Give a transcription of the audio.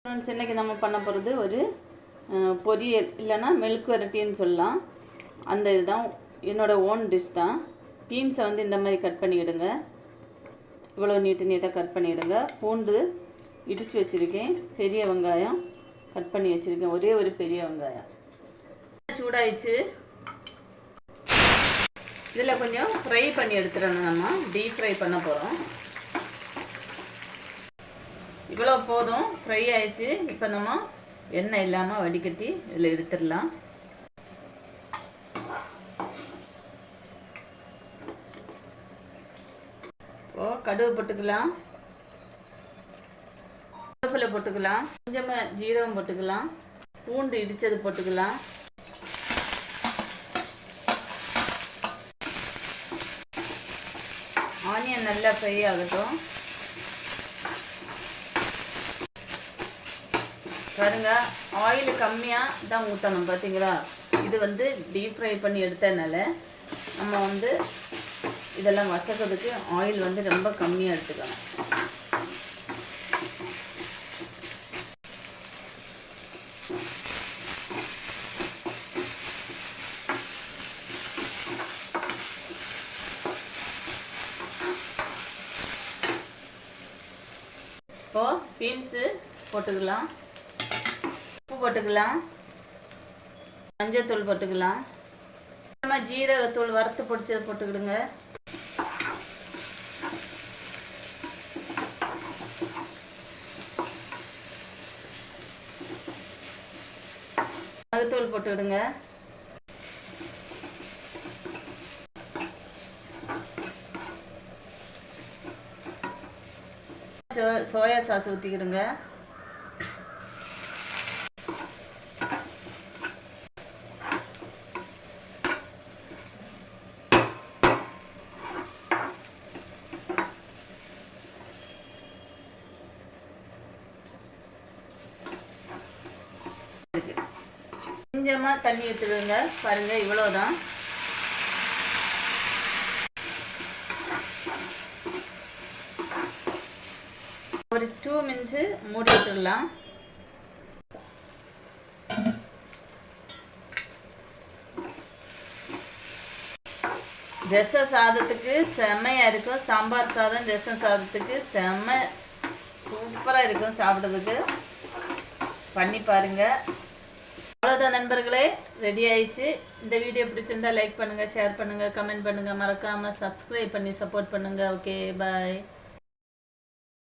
Friends, இன்றைக்கி நம்ம பண்ண போகிறது ஒரு பொரியல் இல்லைன்னா மெழுக்கு வரட்டின்னு சொல்லலாம். அந்த இதுதான் என்னோடய ஓன் டிஷ் தான். பீன்ஸை வந்து இந்த மாதிரி கட் பண்ணிவிடுங்க. இவ்வளோ நீட்டாக கட் பண்ணிவிடுங்க. பூண்டு இடித்து வச்சுருக்கேன். பெரிய வெங்காயம் கட் பண்ணி வச்சுருக்கேன். ஒரே ஒரு பெரிய வெங்காயம். சூடாயிடுச்சு. இதில் கொஞ்சம் ஃப்ரை பண்ணி எடுத்துடணும். நம்ம டீப் ஃப்ரை பண்ண போகிறோம். இவ்வளோ போதும், ஃப்ரை ஆயிடுச்சு. இப்போ நம்ம எண்ணெய் இல்லாமல் வடிகட்டி இதில் எடுத்துடலாம். கடுகு போட்டுக்கலாம், கருவேப்பிலை போட்டுக்கலாம், கொஞ்சமாக ஜீரகம் போட்டுக்கலாம், பூண்டு இடித்தது போட்டுக்கலாம். ஆனியன் நல்லா ஃப்ரை ஆகட்டும். பாருங்க, ஆயில் கம்மியாக தான் ஊற்றணும். பார்த்தீங்களா, இது வந்து டீப் ஃப்ரை பண்ணி எடுத்ததுனால நம்ம வந்து இதெல்லாம் வசக்கிறதுக்கு ஆயில் வந்து ரொம்ப கம்மியாக எடுத்துக்கணும். இப்போது பீன்ஸு போட்டுக்கலாம், உப்பு போட்டுக்கலாம், மஞ்சத்தூள் போட்டுக்கலாம், நம்ம ஜீரகத்தூள் வறுத்து பொடிச்சதை போட்டுக்கிடுங்க. மிளகுத்தூள் போட்டுக்கிடுங்க. Soya sauce ஊற்றிக்கிடுங்க. கொஞ்சமாக தண்ணி ஊற்றிடுங்க. பாருங்கள், இவ்வளோதான். ஒரு 2 மினிட்ஸு மூடி விட்டுடலாம். ரசம் சாதத்துக்கு செம்மையாக இருக்கும். சாம்பார் சாதம் ரசம் சாதத்துக்கு செம்ம சூப்பராக இருக்கும். சாப்பிட்றதுக்கு பண்ணி பாருங்கள். அவ்வளோதான் நண்பர்களே, ரெடி ஆயிடுச்சு. இந்த வீடியோ பிடிச்சிருந்தா லைக் பண்ணுங்கள், ஷேர் பண்ணுங்கள், கமெண்ட் பண்ணுங்கள். மறக்காமல் சப்ஸ்கிரைப் பண்ணி சப்போர்ட் பண்ணுங்கள். ஓகே, பாய்.